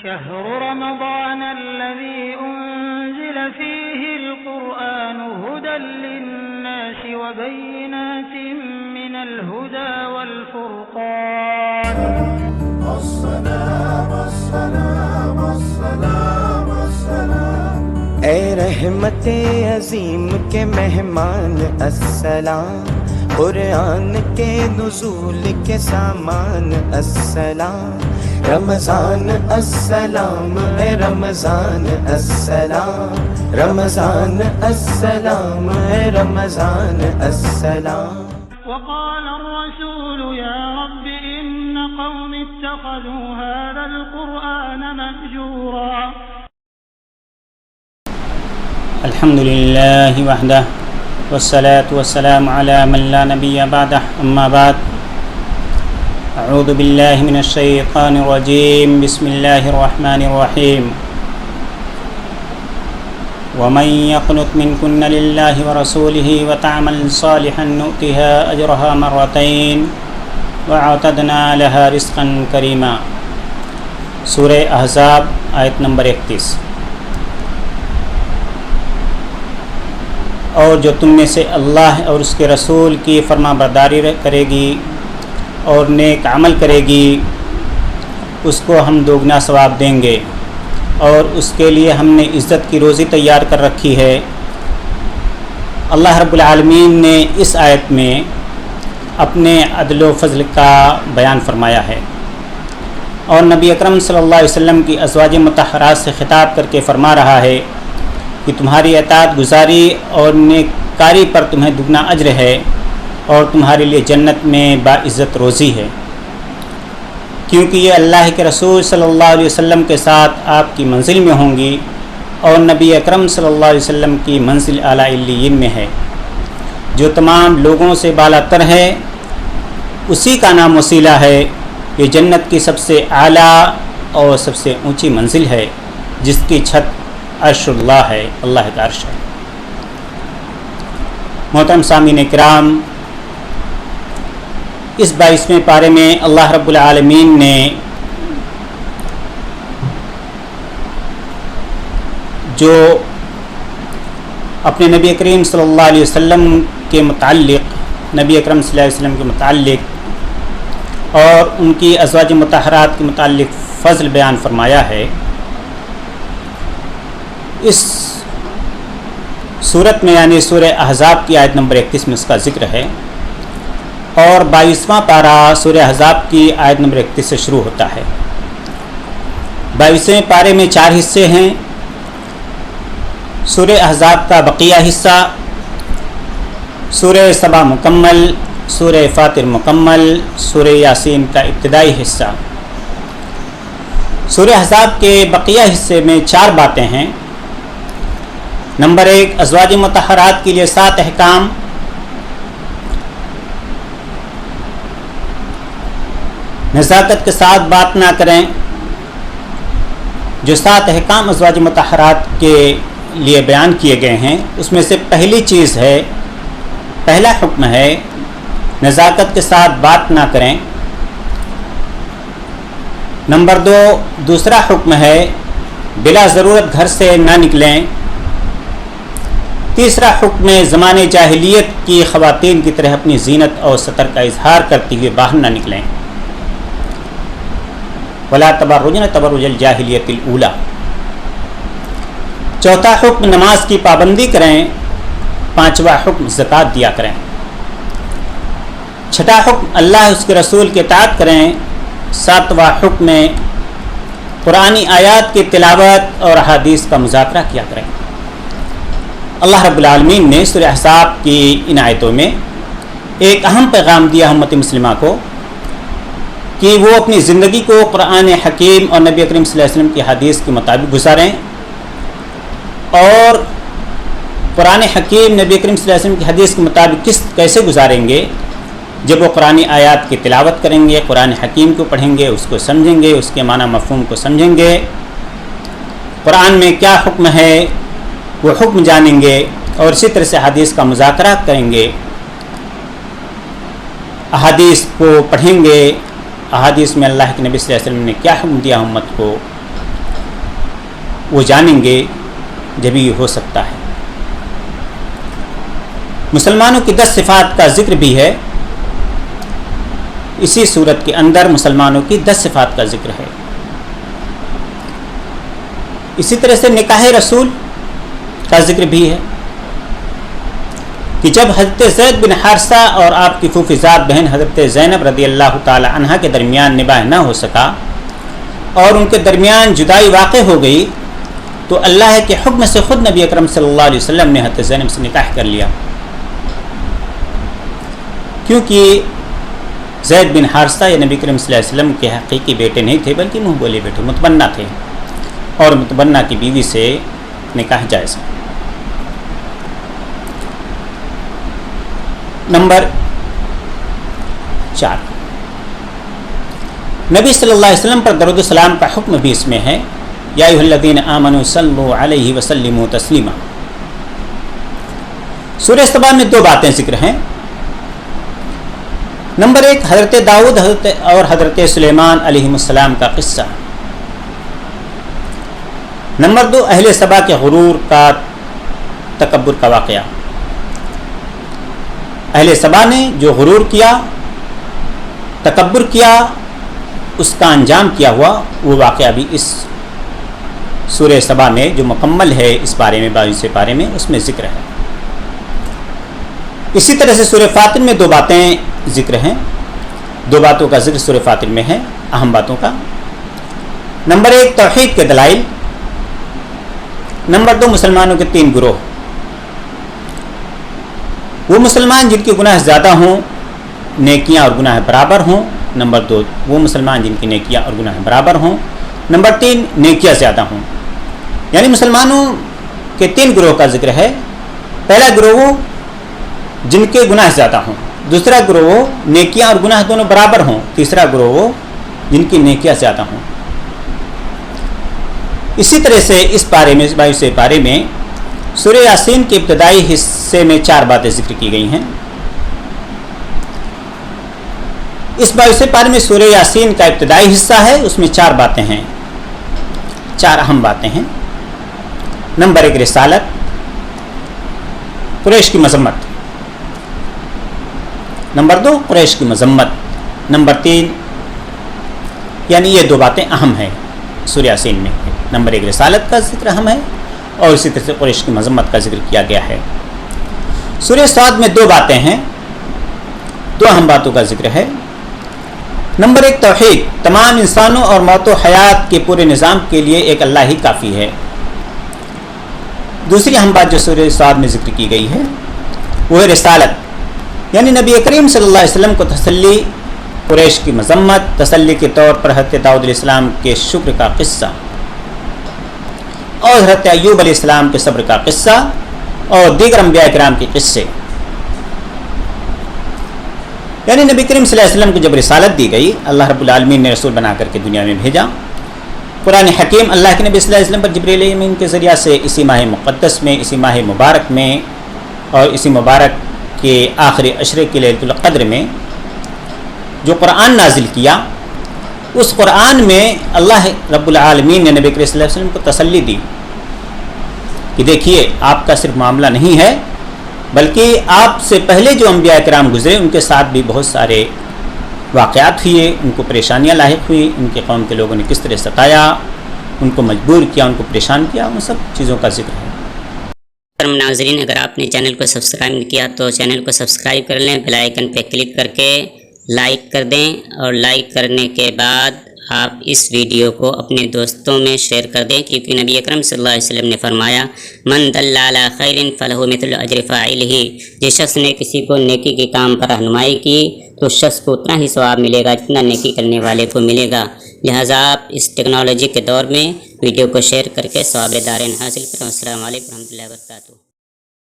شهر رمضان الذي أنزل فيه القرآن هدى للناس وبينات من الهدى والفرقان السلام السلام السلام السلام اے رحمت عظیم کے مہمان السلام، قرآن کے نزول کے سامان السلام، رمضان السلام اے رمضان السلام، رمضان السلام اے رمضان السلام۔ وقال الرسول يا رب إن قوم اتخذوا هذا القرآن مهجورا۔ الحمد لله وحده والصلاة والسلام على من لا نبي بعده، أما بعد، أعوذ بالله من الشيطان الرجيم، بسم الله الرحمن الرحيم۔ ومن يقنت منكن لله ورسوله وتعمل صالحا نؤتها أجرها مرتين وأعتدنا لها رزقا كريما۔ سورہ احزاب آیت نمبر 31۔ اور جو تم میں سے اللہ اور اس کے رسول کی فرما برداری کرے گی اور نیک عمل کرے گی، اس کو ہم دوگنا ثواب دیں گے، اور اس کے لیے ہم نے عزت کی روزی تیار کر رکھی ہے۔ اللہ رب العالمین نے اس آیت میں اپنے عدل و فضل کا بیان فرمایا ہے، اور نبی اکرم صلی اللہ علیہ وسلم کی ازواج مطہرات سے خطاب کر کے فرما رہا ہے کہ تمہاری اطاعت گزاری اور نیککاری پر تمہیں دگنا اجر ہے، اور تمہارے لیے جنت میں باعزت روزی ہے، کیونکہ یہ اللہ کے رسول صلی اللہ علیہ وسلم کے ساتھ آپ کی منزل میں ہوں گی، اور نبی اکرم صلی اللہ علیہ وسلم کی منزل اعلیٰ علیین میں ہے، جو تمام لوگوں سے بالا تر ہے، اسی کا نام وسیلہ ہے۔ یہ جنت کی سب سے اعلیٰ اور سب سے اونچی منزل ہے، جس کی چھت عرش اللہ ہے، اللہ کا عرش ہے۔ محترم سامعین کرام، اس 22ویں پارے میں اللہ رب العالمین نے جو اپنے نبی کریم صلی اللہ علیہ وسلم کے متعلق، نبی اکرم صلی اللہ علیہ وسلم کے متعلق اور ان کی ازواج مطہرات کے متعلق فضل بیان فرمایا ہے، اس صورت میں یعنی سورہ احزاب کی آیت نمبر 31 میں اس کا ذکر ہے، اور 22واں پارہ سورہ احزاب کی آیت نمبر 31 سے شروع ہوتا ہے۔ 22ویں پارے میں 4 حصے ہیں۔ سورہ احزاب کا بقیہ حصہ، سورہ سبا مکمل، سورہ فاطر مکمل، سورہ یاسین کا ابتدائی حصہ۔ سورہ احزاب کے بقیہ حصے میں 4 باتیں ہیں۔ نمبر 1، ازواج مطہرات کے لیے 7 احکام۔ نزاکت کے ساتھ بات نہ کریں۔ جو 7 احکام ازواج مطہرات کے لیے بیان کیے گئے ہیں، اس میں سے پہلی چیز ہے، پہلا حکم ہے نزاکت کے ساتھ بات نہ کریں۔ نمبر 2، دوسرا حکم ہے بلا ضرورت گھر سے نہ نکلیں۔ تیسرا حکم ہے زمانے جاہلیت کی خواتین کی طرح اپنی زینت اور ستر کا اظہار کرتے ہوئے باہر نہ نکلیں۔ وَلَا تَبَرُّجْنَ تَبَرُّجَ الْجَاهِلِيَّةِ الْأُولَىٰ۔ چوتھا حکم نماز کی پابندی کریں۔ 5واں حکم زکوٰۃ دیا کریں۔ چھٹا حکم اللہ اس کے رسول کی اطاعت کریں۔ 7واں حکم قرآنی آیات کی تلاوت اور احادیث کا مذاکرہ کیا کریں۔ اللہ رب العالمین نے سورہ احزاب کی ان آیتوں میں ایک اہم پیغام دیا امت مسلمہ کو کہ وہ اپنی زندگی کو قرآن حکیم اور نبی کریم صلی اللہ علیہ وسلم کی حدیث کے مطابق گزاریں، اور قرآن حکیم نبی کریم صلی اللہ علیہ وسلم کی حدیث کے مطابق کیسے گزاریں گے؟ جب وہ قرآنی آیات کی تلاوت کریں گے، قرآن حکیم کو پڑھیں گے، اس کو سمجھیں گے، اس کے معنی مفہوم کو سمجھیں گے، قرآن میں کیا حکم ہے وہ حکم جانیں گے، اور اسی طرح سے حدیث کا مذاکرہ کریں گے، احادیث کو پڑھیں گے، احادیث میں اللہ کے نبی صلی اللہ علیہ وسلم نے کیا حکم دیا امت کو، وہ جانیں گے جب یہ ہو سکتا ہے۔ مسلمانوں کی 10 صفات کا ذکر بھی ہے، اسی صورت کے اندر مسلمانوں کی 10 صفات کا ذکر ہے۔ اسی طرح سے نکاح رسول کا ذکر بھی ہے کہ جب حضرت زید بن حارثہ اور آپ کی پھوپھی زاد بہن حضرت زینب رضی اللہ تعالی عنہا کے درمیان نکاح نہ ہو سکا اور ان کے درمیان جدائی واقع ہو گئی تو اللہ کے حکم سے خود نبی اکرم صلی اللہ علیہ وسلم نے حضرت زینب سے نکاح کر لیا، کیونکہ زید بن حارثہ یا نبی کریم صلی اللہ علیہ وسلم کے حقیقی بیٹے نہیں تھے بلکہ منہ بولے بیٹے متبنہ تھے، اور متبنہ کی بیوی سے نکاح جائز ہے۔ نمبر 4، نبی صلی اللہ علیہ وسلم پر درود و سلام کا حکم بھی اس میں ہے، یا ایھا الذین آمنوا صلوا علیہ وسلموا تسلیما۔ سورہ سبا میں 2 باتیں ذکر ہیں۔ نمبر 1 حضرت داؤد اور حضرت سلیمان علیہ السلام کا قصہ۔ نمبر 2 اہل سبا کے غرور کا تکبر کا واقعہ۔ اہل سبا نے جو غرور کیا، تکبر کیا، اس کا انجام کیا ہوا وہ واقعہ بھی اس سورہ سبا میں جو مکمل ہے اس بارے میں 22 پارے میں اس میں ذکر ہے۔ اسی طرح سے سورہ فاطر میں 2 باتیں ذکر ہیں، 2 باتوں کا ذکر سورہ فاطر میں ہے، اہم باتوں کا۔ نمبر 1 توحید کے دلائل، نمبر 2 مسلمانوں کے 3 گروہ، وہ مسلمان جن کے گناہ زیادہ ہوں، نیکیاں اور گناہ برابر ہوں۔ نمبر 2 وہ مسلمان جن کی نیکیاں اور گناہ برابر ہوں۔ نمبر 3 نیکیاں زیادہ ہوں، یعنی مسلمانوں کے 3 گروہ کا ذکر ہے۔ پہلا گروہ جن کے گناہ زیادہ ہوں، دوسرا گروہ نیکیاں اور گناہ دونوں برابر ہوں، تیسرا گروہ جن کی نیکیاں زیادہ ہوں۔ اسی طرح سے اس پارے میں 22 پارے میں سورہ یاسین کے ابتدائی حصے میں 4 باتیں ذکر کی گئی ہیں۔ اس 22 پارے میں سورہ یاسین کا ابتدائی حصہ ہے، اس میں 4 باتیں ہیں، 4 اہم باتیں ہیں۔ نمبر 1 رسالت، قریش کی مذمت۔ نمبر 2 قریش کی مذمت۔ نمبر 3 یعنی یہ 2 باتیں اہم ہیں سورہ یاسین میں۔ نمبر 1 رسالت کا ذکر اہم ہے اور اسی طرح سے قریش کی مذمت کا ذکر کیا گیا ہے۔ سورہ صاد میں 2 باتیں ہیں، 2 اہم باتوں کا ذکر ہے۔ نمبر 1 توحید، تمام انسانوں اور موت و حیات کے پورے نظام کے لیے ایک اللہ ہی کافی ہے۔ دوسری اہم بات جو سورہ صاد میں ذکر کی گئی ہے وہ ہے رسالت، یعنی نبی کریم صلی اللہ علیہ وسلم کو تسلی، قریش کی مذمت، تسلی کے طور پر حضرت داؤد علیہ السلام کے شکر کا قصہ اور حضرت ایوب علیہ السلام کے صبر کا قصہ اور دیگر انبیاء کرام کے قصے۔ یعنی نبی کریم صلی اللہ علیہ وسلم کو جب رسالت دی گئی، اللہ رب العالمین نے رسول بنا کر کے دنیا میں بھیجا۔ قرآن حکیم اللہ کے نبی صلی اللہ علیہ وسلم پر جبریل امین کے ذریعہ سے اسی ماہ مقدس میں، اسی ماہ مبارک میں اور اسی مبارک کے آخری عشرے کی لیلۃ القدر میں جو قرآن نازل کیا، اس قرآن میں اللہ رب العالمین نے نبی کریم صلی اللہ علیہ وسلم کو تسلی دی کہ دیکھیے آپ کا صرف معاملہ نہیں ہے بلکہ آپ سے پہلے جو انبیاء کرام گزرے ان کے ساتھ بھی بہت سارے واقعات ہوئے، ان کو پریشانیاں لاحق ہوئی، ان کے قوم کے لوگوں نے کس طرح ستایا، ان کو مجبور کیا، ان کو پریشان کیا، ان سب چیزوں کا ذکر ہے۔ ناظرین، اگر آپ نے چینل کو سبسکرائب نہیں کیا تو چینل کو سبسکرائب کر لیں، بیل آئیکن پہ کلک کر کے لائک کر دیں، اور لائک کرنے کے بعد آپ اس ویڈیو کو اپنے دوستوں میں شیئر کر دیں، کیونکہ نبی اکرم صلی اللہ علیہ وسلم نے فرمایا من دل علی خیر فلہ مثل اجر فاعلہ، جس شخص نے کسی کو نیکی کے کام پر رہنمائی کی تو اس شخص کو اتنا ہی ثواب ملے گا جتنا نیکی کرنے والے کو ملے گا۔ لہٰذا آپ اس ٹیکنالوجی کے دور میں ویڈیو کو شیئر کر کے ثواب دارین حاصل کریں۔ السلام علیکم ورحمۃ اللہ وبرکاتہ۔